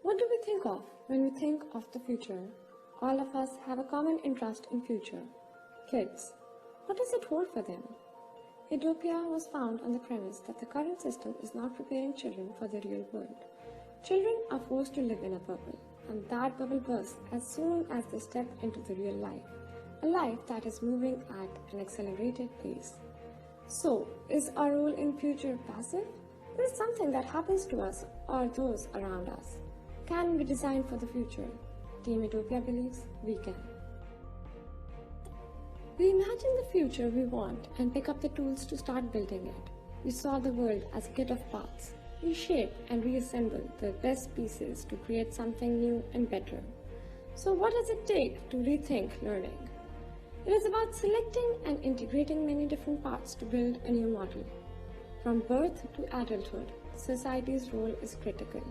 What do we think of when we think of the future? All of us have a common interest in future. Kids. What does it hold for them? Edopia was found on the premise that the current system is not preparing children for the real world. Children are forced to live in a bubble, and that bubble bursts as soon as they step into the real life, a life that is moving at an accelerated pace. So, is our role in future passive? It is something that happens to us or those around us. Can we design for the future? Team Edopia believes we can. We imagine the future we want and pick up the tools to start building it. We saw the world as a kit of parts. We shape and reassemble the best pieces to create something new and better. So what does it take to rethink learning? It is about selecting and integrating many different parts to build a new model. From birth to adulthood, society's role is critical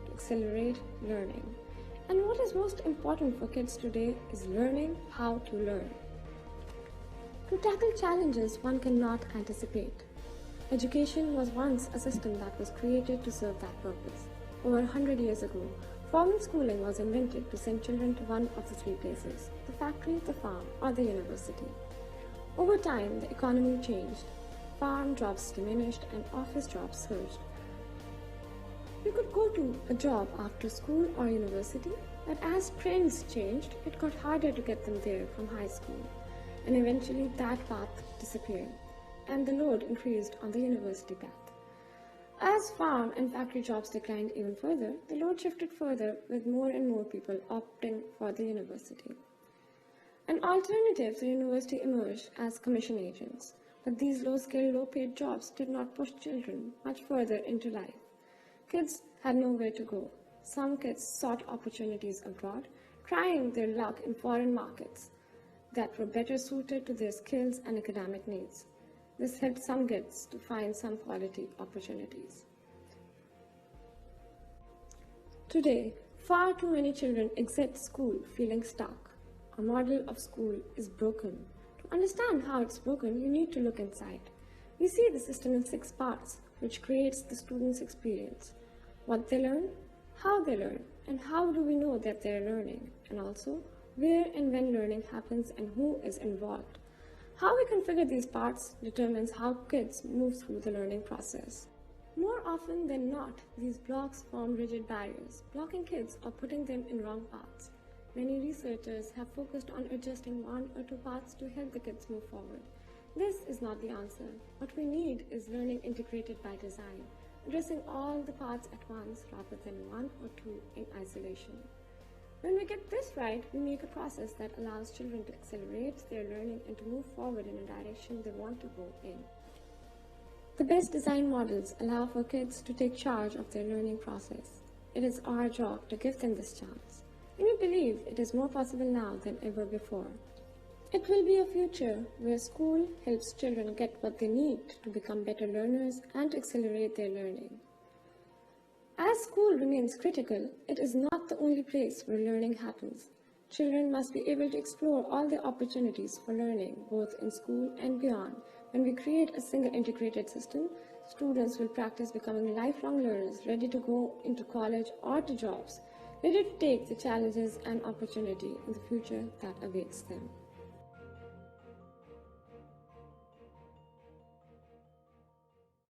to accelerate learning. And what is most important for kids today is learning how to learn. To tackle challenges one cannot anticipate. Education was once a system that was created to serve that purpose. Over 100 years ago, formal schooling was invented to send children to one of the three places: the factory, the farm, or the university. Over time, the economy changed. Farm jobs diminished and office jobs surged. You could go to a job after school or university, but as trends changed, it got harder to get them there from high school. And eventually that path disappeared, and the load increased on the university path. As farm and factory jobs declined even further, the load shifted further with more and more people opting for the university. An alternative to university emerged as commission agents, but these low-skilled, low-paid jobs did not push children much further into life. Kids had nowhere to go. Some kids sought opportunities abroad, trying their luck in foreign markets that were better suited to their skills and academic needs. This helped some kids to find some quality opportunities. Today, far too many children exit school feeling stuck. Our model of school is broken. To understand how it's broken, you need to look inside. We see the system in 6 parts, which creates the student's experience. What they learn, how they learn, and how do we know that they're learning, and also where and when learning happens and who is involved. How we configure these parts determines how kids move through the learning process. More often than not, these blocks form rigid barriers, blocking kids or putting them in wrong paths. Many researchers have focused on adjusting 1 or 2 paths to help the kids move forward. This is not the answer. What we need is learning integrated by design, addressing all the paths at once rather than 1 or 2 in isolation. When we get this right, we make a process that allows children to accelerate their learning and to move forward in a direction they want to go in. The best design models allow for kids to take charge of their learning process. It is our job to give them this chance. And we believe it is more possible now than ever before. It will be a future where school helps children get what they need to become better learners and to accelerate their learning. As school remains critical, it is not the only place where learning happens. Children must be able to explore all the opportunities for learning, both in school and beyond. When we create a single integrated system, students will practice becoming lifelong learners, ready to go into college or to jobs, ready to take the challenges and opportunity in the future that awaits them.